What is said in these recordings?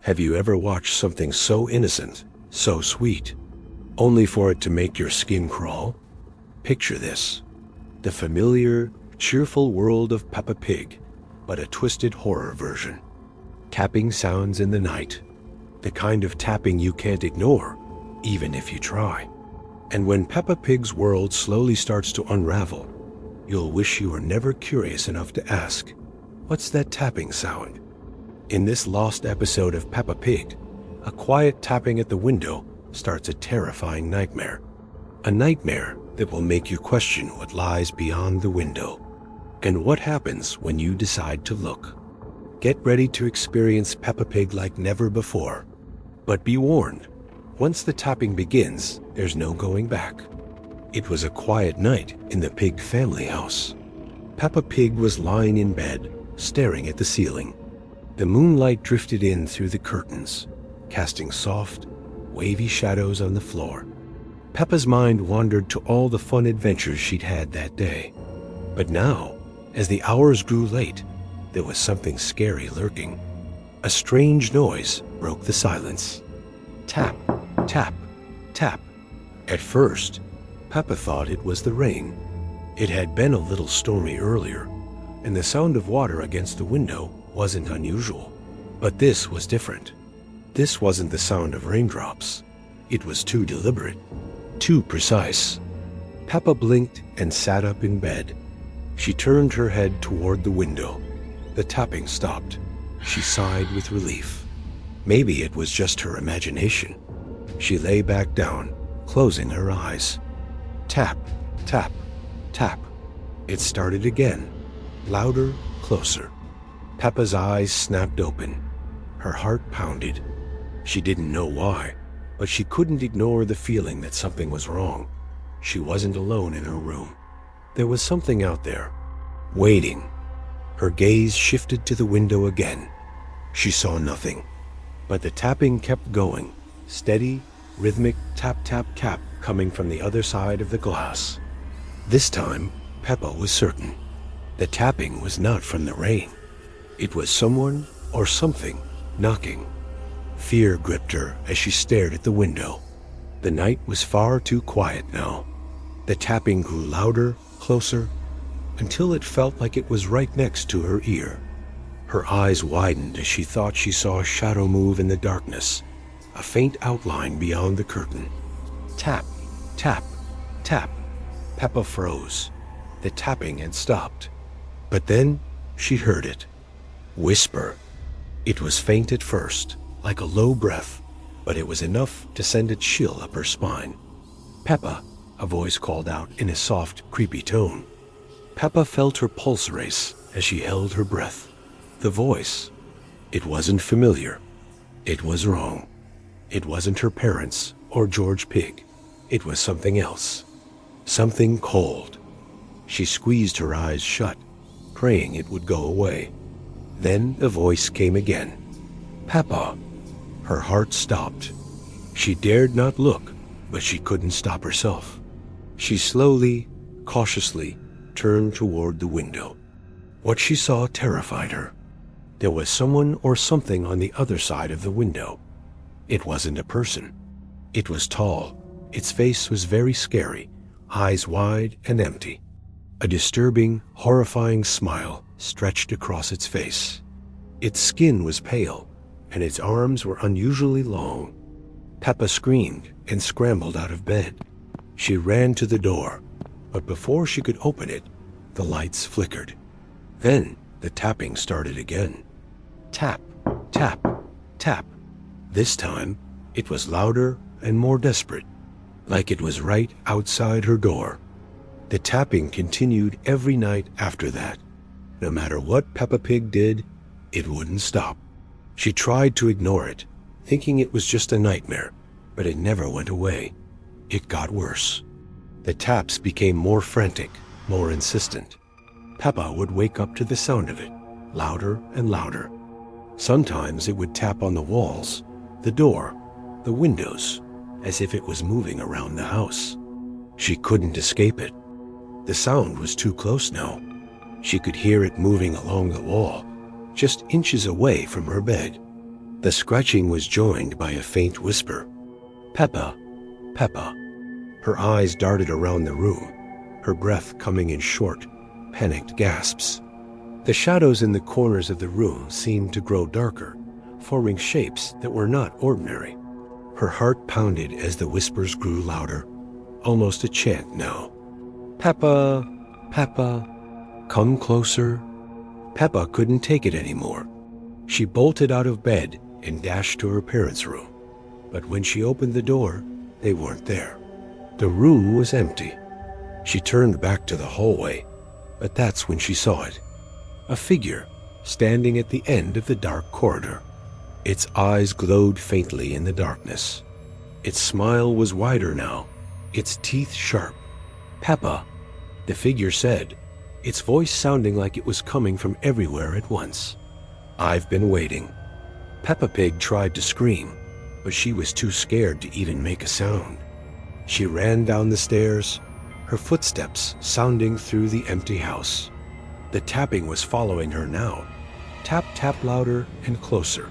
Have you ever watched something so innocent, so sweet, only for it to make your skin crawl? Picture this: the familiar, cheerful world of Peppa Pig, but a twisted horror version. Tapping sounds in the night, the kind of tapping you can't ignore, even if you try. And when Peppa Pig's world slowly starts to unravel, you'll wish you were never curious enough to ask, "What's that tapping sound?" In this lost episode of Peppa Pig, a quiet tapping at the window starts a terrifying nightmare. A nightmare that will make you question what lies beyond the window, and what happens when you decide to look. Get ready to experience Peppa Pig like never before. But be warned, once the tapping begins, there's no going back. It was a quiet night in the Pig family house. Peppa Pig was lying in bed, staring at the ceiling. The moonlight drifted in through the curtains, casting soft, wavy shadows on the floor. Peppa's mind wandered to all the fun adventures she'd had that day. But now, as the hours grew late, there was something scary lurking. A strange noise broke the silence. Tap, tap, tap. At first, Peppa thought it was the rain. It had been a little stormy earlier, and the sound of water against the window wasn't unusual. But this was different. This wasn't the sound of raindrops. It was too deliberate, too precise. Peppa blinked and sat up in bed. She turned her head toward the window. The tapping stopped. She sighed with relief. Maybe it was just her imagination. She lay back down, closing her eyes. Tap, tap, tap. It started again, louder, closer. Peppa's eyes snapped open. Her heart pounded. She didn't know why, but she couldn't ignore the feeling that something was wrong. She wasn't alone in her room. There was something out there, waiting. Her gaze shifted to the window again. She saw nothing, but the tapping kept going, steady, rhythmic tap, tap, tap coming from the other side of the glass. This time, Peppa was certain. The tapping was not from the rain. It was someone or something knocking. Fear gripped her as she stared at the window. The night was far too quiet now. The tapping grew louder, closer, until it felt like it was right next to her ear. Her eyes widened as she thought she saw a shadow move in the darkness, a faint outline beyond the curtain. Tap, tap, tap. Peppa froze. The tapping had stopped. But then she heard it. Whisper. It was faint at first, like a low breath, but it was enough to send a chill up her spine. "Peppa," a voice called out in a soft, creepy tone. Peppa felt her pulse race as she held her breath. The voice. It wasn't familiar. It was wrong. It wasn't her parents or George Pig. It was something else. Something cold. She squeezed her eyes shut, praying it would go away. Then the voice came again. "Peppa." Her heart stopped. She dared not look, but she couldn't stop herself. She slowly, cautiously turned toward the window. What she saw terrified her. There was someone or something on the other side of the window. It wasn't a person. It was tall. Its face was very scary, eyes wide and empty. A disturbing, horrifying smile stretched across its face. Its skin was pale, and its arms were unusually long. Peppa screamed and scrambled out of bed. She ran to the door, but before she could open it, the lights flickered. Then the tapping started again. Tap, tap, tap. This time, it was louder and more desperate, like it was right outside her door. The tapping continued every night after that. No matter what Peppa Pig did, it wouldn't stop. She tried to ignore it, thinking it was just a nightmare, but it never went away. It got worse. The taps became more frantic, more insistent. Peppa would wake up to the sound of it, louder and louder. Sometimes it would tap on the walls, the door, the windows, as if it was moving around the house. She couldn't escape it. The sound was too close now. She could hear it moving along the wall, just inches away from her bed. The scratching was joined by a faint whisper. "Peppa, Peppa." Her eyes darted around the room, her breath coming in short, panicked gasps. The shadows in the corners of the room seemed to grow darker, forming shapes that were not ordinary. Her heart pounded as the whispers grew louder, almost a chant now. "Peppa, Peppa, come closer." Peppa couldn't take it anymore. She bolted out of bed and dashed to her parents' room. But when she opened the door, they weren't there. The room was empty. She turned back to the hallway, but that's when she saw it. A figure standing at the end of the dark corridor. Its eyes glowed faintly in the darkness. Its smile was wider now, its teeth sharp. "Peppa," the figure said, its voice sounding like it was coming from everywhere at once. "I've been waiting." Peppa Pig tried to scream, but she was too scared to even make a sound. She ran down the stairs, her footsteps sounding through the empty house. The tapping was following her now. Tap, tap, louder and closer.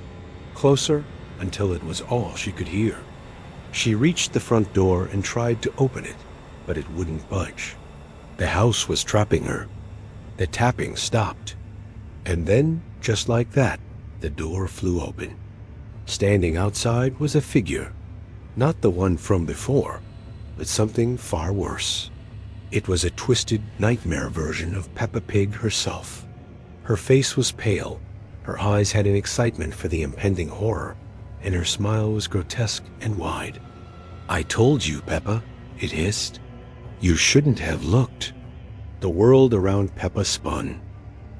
Closer until it was all she could hear. She reached the front door and tried to open it, but it wouldn't budge. The house was trapping her. The tapping stopped. And then, just like that, the door flew open. Standing outside was a figure, not the one from before, but something far worse. It was a twisted nightmare version of Peppa Pig herself. Her face was pale, her eyes had an excitement for the impending horror, and her smile was grotesque and wide. "I told you, Peppa," it hissed. "You shouldn't have looked." The world around Peppa spun.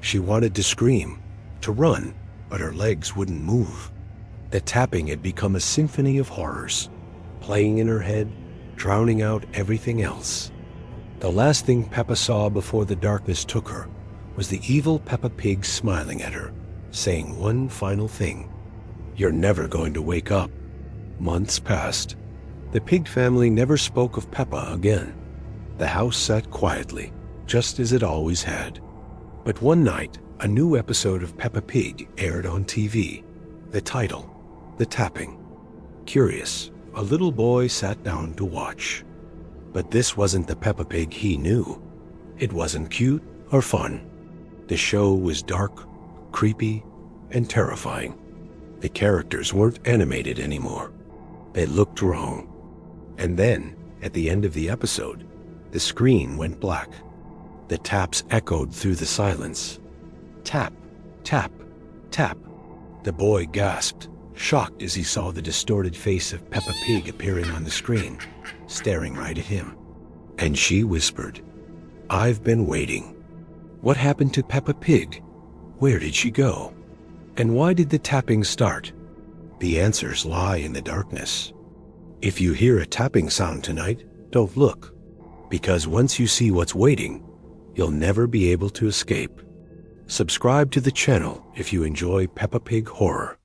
She wanted to scream, to run, but her legs wouldn't move. The tapping had become a symphony of horrors, playing in her head, drowning out everything else. The last thing Peppa saw before the darkness took her was the evil Peppa Pig smiling at her, saying one final thing: "You're never going to wake up." Months passed. The Pig family never spoke of Peppa again. The house sat quietly, just as it always had. But one night, a new episode of Peppa Pig aired on TV. The title, "The Tapping." Curious, a little boy sat down to watch. But this wasn't the Peppa Pig he knew. It wasn't cute or fun. The show was dark, creepy, and terrifying. The characters weren't animated anymore. They looked wrong. And then, at the end of the episode, the screen went black. The taps echoed through the silence. Tap, tap, tap. The boy gasped, shocked as he saw the distorted face of Peppa Pig appearing on the screen, staring right at him. And she whispered, "I've been waiting." What happened to Peppa Pig? Where did she go? And why did the tapping start? The answers lie in the darkness. If you hear a tapping sound tonight, don't look, because once you see what's waiting, you'll never be able to escape. Subscribe to the channel if you enjoy Peppa Pig horror.